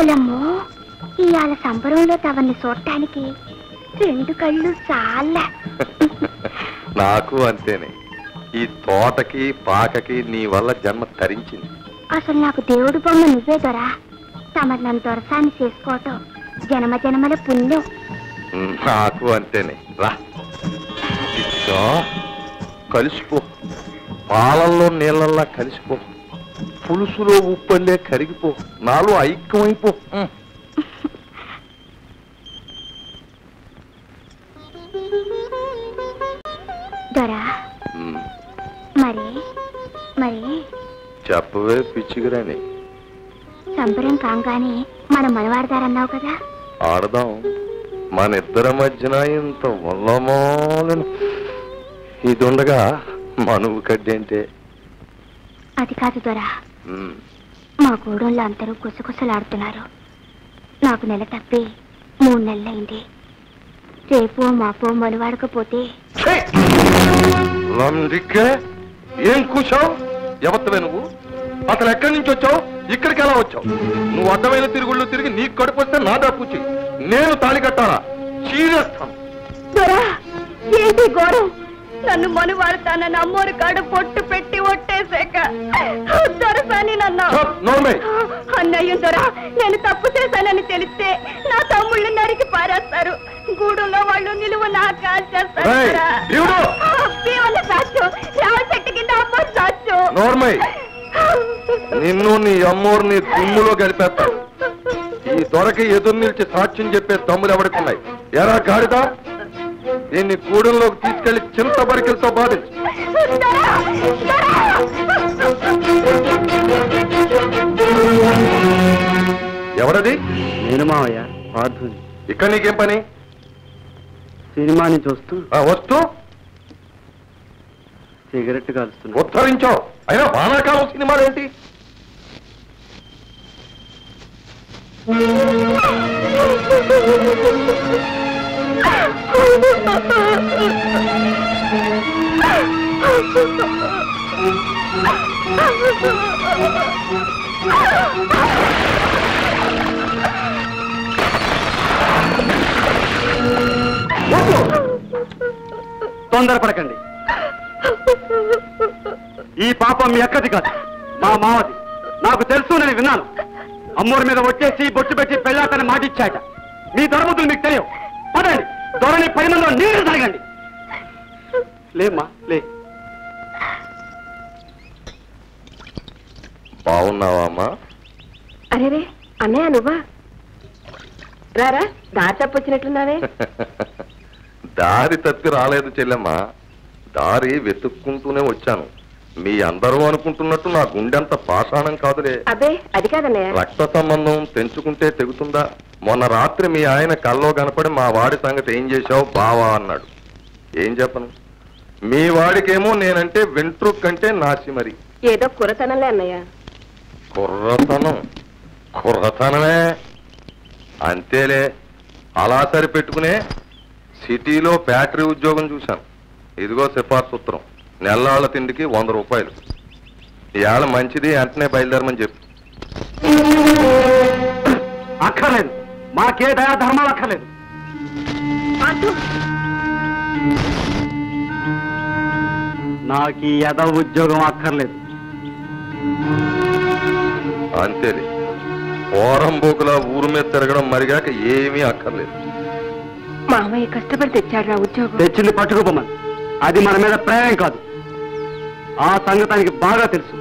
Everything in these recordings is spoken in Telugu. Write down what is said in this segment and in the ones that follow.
ఓలమ్మో, ఇవాళ సంబరంలో తవన్ని చూడటానికి 2 కళ్ళు చాలా. నాకు అంతేనే. ఈ తోటకి పాకకి నీ వల్ల జన్మ తరించింది. అసలు నాకు దేవుడు బొమ్మ నువ్వే దొరా. తమరు నన్ను దొరసాన్ని చేసుకోవటం జన్మ జన్మల పుణ్యం. నాకు అంతేనే. రా కలిసిపో, పాలల్లో నీళ్ళల్లా కలిసిపో, పులుసులో ఉప్పల్లే కరిగిపో, నాలో ఐక్యమైపో. దొరా మరి మరి చెప్పవే పిచ్చిగిరాని. సంబరం కాగానే మనం మనవాడతారన్నావు కదా. ఆడదాం. మన ఇద్దరి మధ్యన ఇంత వల్లమాలను ఇది ఉండగా మనువు కడ్డేంటే. అది కాదు దొరా, మా గూడెంలో అందరూ గుసగుసలాడుతున్నారు. నాకు నెల తప్పి 3 నెలలైంది. రేపో మాపో మనువాడకపోతే. ఏం కూర్చోవు? ఎవత్తవే నువ్వు? అసలు ఎక్కడి నుంచి వచ్చావు? ఇక్కడికి ఎలా వచ్చావు? నువ్వు అడ్డమైన తిరుగుళ్ళు తిరిగి నీకు కడుపు వస్తే నా దాపుచ్చి నేను తాళి కట్టాలా? చీరేస్తాను. ఏంటి ఘోరం? నన్ను మనువాడతానని అమ్మోరు కాడు పొట్టు పెట్టి ఒట్టేసాక దొరసాని నన్ను అన్నయ్య దొర, నేను తప్పు చేశానని తెలిస్తే నా తమ్ముళ్ళు నరికి పారేస్తారు. గూడులో వాళ్ళు నిలువ నా కాల్చేస్తారు. రావచెట్టు కింద అమ్మోరు సాచ్చు. నిన్ను నీ అమ్మోరిని దుమ్ములో గడిపేస్తా. ఈ దొరకి ఎదురు నిలిచి సాక్ష్యం చెప్పే తమ్ములు ఎవడుకున్నాయి? ఎరా గాడిదా, దీన్ని గూడెంలోకి తీసుకెళ్లి చింత బరికలతో బాధించు. ఎవరది? నేను మావయ్య, పార్థుని. ఇక్కడ నీకేం పని? సినిమాని చూస్తూ వస్తూ సిగరెట్ కాలుస్తున్నా. ఉత్తరించావు. అయినా వానాకాలం సినిమాలేంటి? తొందరపడకండి. ఈ పాపం మీ అక్కది కాదు, మా మావది. నాకు తెలుసు, నేను విన్నాను. అమ్మోరి మీద వచ్చేసి బొట్టు పెట్టి పెళ్ళాటని మాటిచ్చాట. మీ దొరబుద్ధులు మీకు తెలియవు. పదండి, దొరని 10 మందిలో నీరు తాగండి. లేమ్మా లే. బాగున్నావా అమ్మా? అరే అన్నయ్య, నువ్వా? రారా, దారి తప్పొచ్చినట్లున్నావే. దారి తప్పి రాలేదు చెల్లెమ్మా, దారి వెతుక్కుంటూనే వచ్చాను. మీ అందరూ అనుకుంటున్నట్టు నా గుండెంత పాషాణం కాదులే. అబ్బే, అది కాదన్నయ్య. రక్త సంబంధం తెంచుకుంటే తెగుతుందా? మొన్న రాత్రి మీ ఆయన కల్లో కనపడి మా వాడి సంగతి ఏం చేశావు బావా అన్నాడు. ఏం చెప్పను? మీ వాడికేమో నేనంటే వెంట్రుకంటే నాసి. మరి ఏదో కుర్రతనంలే అన్నయ్య. కుర్రతనమే అంతేలే. అలా సరిపెట్టుకునే సిటీలో ఫ్యాక్టరీ ఉద్యోగం చూశాను. ఇదిగో సిఫార్సు ఉత్తరం. నెల్లాళ్ల తిండికి 100 రూపాయలు. ఇవాళ మంచిది, వెంటనే బయలుదేరమని చెప్పు. అక్కర్లేదు, మాకే దయా ధర్మాలు అక్కర్లేదు. నాకు ఈ యద ఉద్యోగం అక్కర్లేదు. అంతేలే, పోరంబోకులా ఊరు మీద తిరగడం మరిగాక ఏమీ అక్కర్లేదు. మామయ్య కష్టపడి తెచ్చాడు రా ఉద్యోగం. తెచ్చింది పట్టుకోపోమని. అది మన మీద ప్రేమ కాదు. ఆ సంగతానికి బాగా తెలుసు.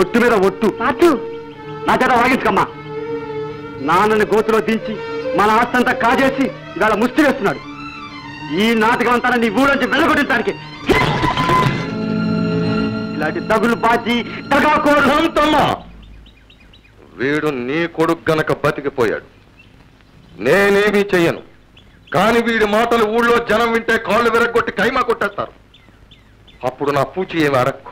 ఒట్టు మీద ఒట్టు. నా చేత వాగించుకమ్మా. నాన్నని గోతులో దించి మన ఆస్తంతా కాజేసి ఇవాళ ముష్టి వేస్తున్నాడు. ఈ నాటకం అంతా నీ ఊళ్ళొంచి వెళ్ళగొట్టడానికి. ఇలాంటి తగులు బాచి దగాకోరుతమ్మా. వీడు నీ కొడుకు గనక బతికిపోయాడు. నేనేమీ చెయ్యను. కాని వీడి మాటలు ఊళ్ళో జనం వింటే కాళ్ళు విరగొట్టి కైమా కొట్టేస్తారు. అప్పుడు నా పూచి ఏమి అరక్కు.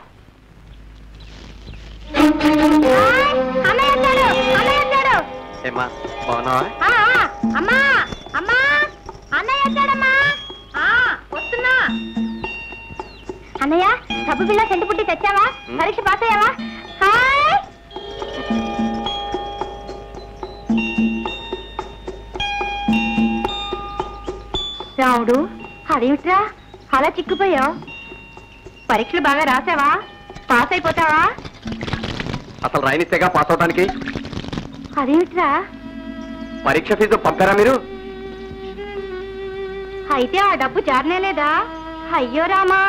అన్నయ్య, సబ్బు బిళ్ళ సెంటు పుట్టి తెచ్చావా? పరీక్ష పాస్ అయ్యావా? హాయ్. రావుడు, అదేమిట్రా అలా చిక్కుపోయావు? పరీక్షలు బాగా రాసావా? పాస్ అయిపోతావా? అసలు రాయనిస్తేగా పాస్ అవడానికి. అదేమిట్రా? పరీక్ష ఫీజు పంపారా మీరు? అయితే ఆ డబ్బు చేరనేలేదా? అయ్యో రామా,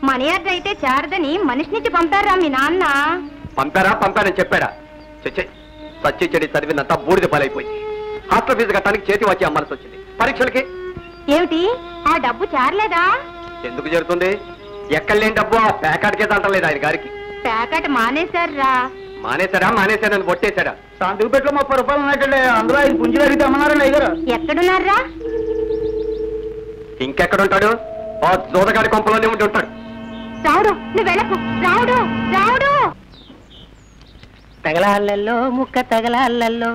మనీ ఆర్డర్ అయితే చేరదని మనిషి నుంచి పంపారా మీ నాన్న? పంపారని చెప్పాడా? చచ్చే, సచ్చి చెడి చదివినంతా బూడిద పాలైపోయింది. హాస్టల్ ఫీజు కట్టడానికి చేతి వచ్చి అమ్మాల్సి వచ్చింది. పరీక్షలకి ఏమిటి ఆ డబ్బు చేరలేదా? ఎందుకు జరుగుతుంది? ఎక్కడ లేని డబ్బు ఆ ప్యాకెట్కే తంటలేదు ఆయన గారికి. ప్యాకెట్ మానేశారా? మానేశాడని కొట్టేశాడా? శాంతికి పెట్లో 30 రూపాయలు ఉన్నట్టండి, అందులో 5 పుంజులు అడిగితే అమ్మన్నారండి అయ్యారు. ఎక్కడున్నారా? ఇంకెక్కడుంటాడు? ఆ జోదగాడి కొంపలోనే ఉండి ఉంటాడు. రావుడు, నువ్వు వెళ్ళకు. రావుడు, రావుడు. తగలాళ్ళల్లో ముక్క తగలాళ్ళల్లో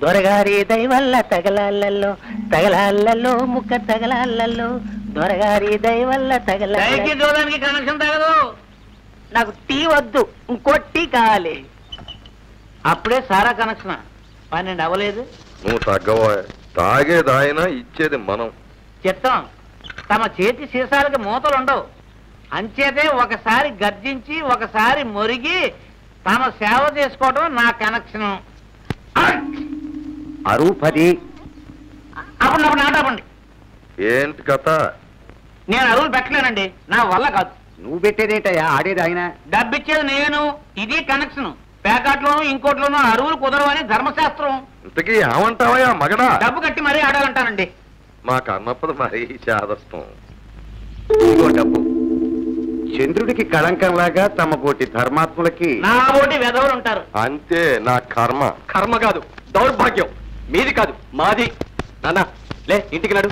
దొరగారి దయవల్ల తగలాళ్ళల్లో తగలాళ్ళల్లో ముక్క తగలాళ్ళల్లో దొరగారి దయవల్ల తగలాళ్ళ. చూడడానికి కనెక్షన్ తగదు. నాకు టీ వద్దు, ఇంకో టీ కావాలి. అప్పుడే సారా కనెక్షన్ 12 అవ్వలేదు. నువ్వు తగ్గవా? తాగేది ఆయన, ఇచ్చేది మనం. చిత్తం, తమ చేతి సీసాలకి మూతలు ఉండవు. అంచేతే ఒకసారి గర్జించి ఒకసారి మొరిగి తమ సేవ చేసుకోవడం నా కనెక్షన్. అరువు 10. అప్పుడు నాటపండి. ఏంటి కథ? నేను అరువులు పెట్టలేనండి, నా వల్ల కాదు. నువ్వు పెట్టేదేంటయ్యా? ఆడేది ఆయన. డబ్బిచ్చేది నేను. ఇది కనెక్షన్. ప్యాకెట్లోనూ ఇంకోట్లోనూ అరువులు కుదరవు అని ధర్మశాస్త్రం. ఇంతకీ ఏమంటావా మగడా? డబ్బు కట్టి మరీ ఆడాలంటానండి. మాకు అన్నప్పుడు మరీ చాదస్తం. ఇదిగో డబ్బు. చంద్రుడికి కళంకంలాగా తమ పోటీ ధర్మాత్ములకి నా ఓటి వెధవులు ఉంటారు. అంతే, నా కర్మ. కర్మ కాదు, దౌర్భాగ్యం. మీది కాదు, మాది. నాన్న లే, ఇంటికి నడు.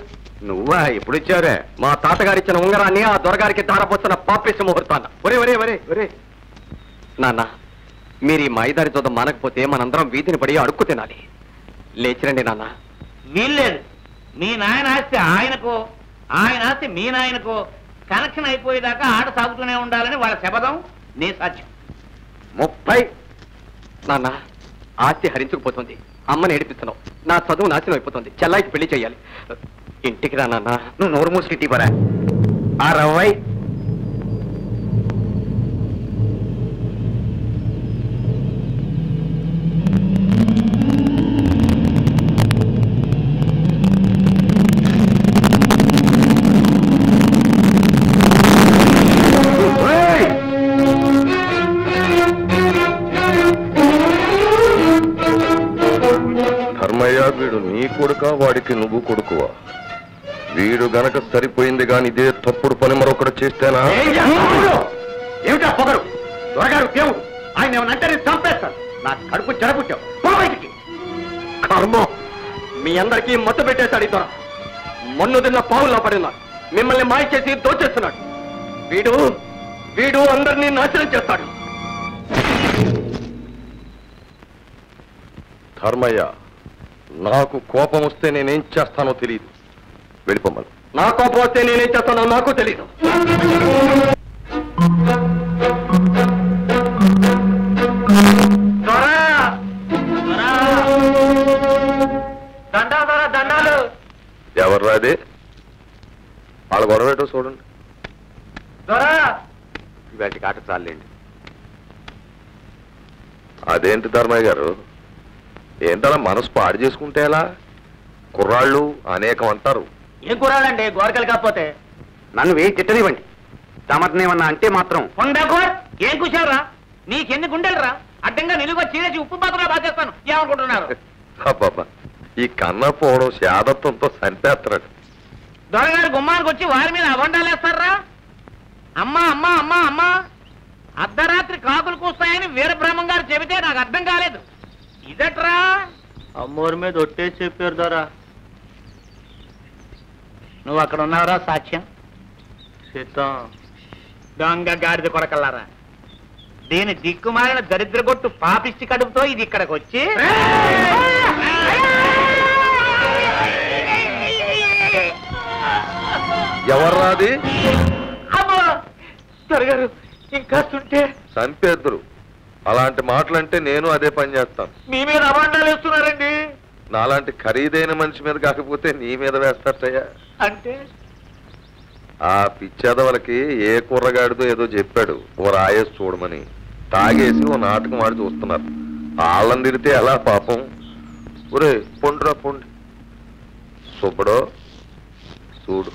నువ్వా? ఎప్పుడు ఇచ్చారే? మా తాతగారిచ్చిన ఉంగరాన్ని ఆ దొరగారికి ధారపోస్తున్న పాపిష్ట ముహూర్తాన్న. ఒరే నాన్న, మీరు ఈ మాయిదారి చూద్దాం మానకపోతే మనందరం వీధిని పడి అడుక్కు తినాలి. లేచిరండి నాన్న. వీల్లేదు. మీ నాయన ఆస్తి ఆయనకో, ఆయన ఆస్తి మీ నాయనకో కనెక్షన్ అయిపోయేదాకా ఆట సాగుతూనే ఉండాలని వాళ్ళ శపథం, నీ సాధ్యం. 30. నాన్న, ఆస్తి హరించుకుపోతుంది. అమ్మని ఏడిపిస్తున్నావు. నా చదువు నాశనం అయిపోతుంది. చెల్లాయికి పెళ్లి చేయాలి. ఇంటికి రా నాన్న. నువ్వు నోరు మూసి ఇంటికి పరా. 60. వీడు నీ కొడుక, వాడికి నువ్వు కొడుకువా? వీడు గనక సరిపోయింది గాని ఇదే తప్పుడు పని మరొకటి చేస్తేనా? ఏమిటా పొగరు? దొరగారు దేవుడు. ఆయన ఏమనంటే నేను చంపేస్తాను. నా కడుపు చెడబుట్టావు. బయటికి. కర్మ, మీ అందరికీ మత్తు పెట్టేశాడు ఈ దొర. మొన్ను తిన్న పావుల్లో పడినాడు. మిమ్మల్ని మాయ చేసి దోచేస్తున్నాడు. వీడు అందరినీ నాశనం చేస్తాడు. ధర్మయ్య, నాకు కోపం వస్తే నేనేం చేస్తానో తెలియదు. వెళ్ళిపోమను. నా కోపం వస్తే నేనేం చేస్తానో నాకు తెలీదు. దండాలు. ఎవర్రా అది? వాళ్ళ గొడవేటో చూడండి. వీటికి ఆట చాలండి. అదేంటి ధర్మయ్య గారు, ఏంటలా మనసు పాడు చేసుకుంటే ఎలా? కుర్రాళ్ళు అనేకం అంటారు. ఏం కుర్రాళ్ళండి, గోరకలు కాకపోతే? నన్ను ఏం తిట్టనివ్వండి. తమరినేమన్నా అంటే మాత్రం ఏం కూర్చోరా? నీకెన్ని గుండెలరా? అడ్డంగా నిలువ చీరేసి ఉప్పు పాత్రలో బాధేస్తాను. ఏమనుకుంటున్నారు? అబ్బాబా, ఈ కన్న పోవడం శాదత్వంతో చంపేస్తున్నాడు. దొరగారు గుమ్మానికి వచ్చి వారి మీద అవండాలేస్తారా? అమ్మా అమ్మా అమ్మా అమ్మా, అర్ధరాత్రి కాకులు కూస్తాయని వీరబ్రహ్మం గారు చెబితే నాకు అర్థం కాలేదు. ఇదట్రా? అమ్మోరి మీద ఒట్టేసి చెప్పారు దొరా. నువ్వు అక్కడ ఉన్నావురా సాక్ష్యం? సిద్ధం. దొంగ గాడిద కొడకల్లారా, దీని దిక్కుమాలిన దరిద్రగొట్టు పాపిష్టి కడుపుతో ఇది ఇక్కడికి వచ్చి ఎవర్రాది? అమ్మా దొరగారు ఇంకాస్తుంటే చంపేద్దరు. అలాంటి మాటలంటే నేను అదే పని చేస్తాను. మీ మీద అవాండాలు వేస్తున్నారండి. నాలాంటి ఖరీదైన మనిషి మీద కాకపోతే నీ మీద వేస్తారయ్యా. అంటే ఆ పిచ్చేదవలకి ఏ కుర్రగాడితో ఏదో చెప్పాడు ఓ రాయేసి చూడమని. తాగేసి ఓ నాటకం ఆడి చూస్తున్నారు. వాళ్ళని తిరిగితే ఎలా పాపం. ఒరే పొండ్రా పొండి. సుబ్బడో చూడు.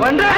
వండ్రా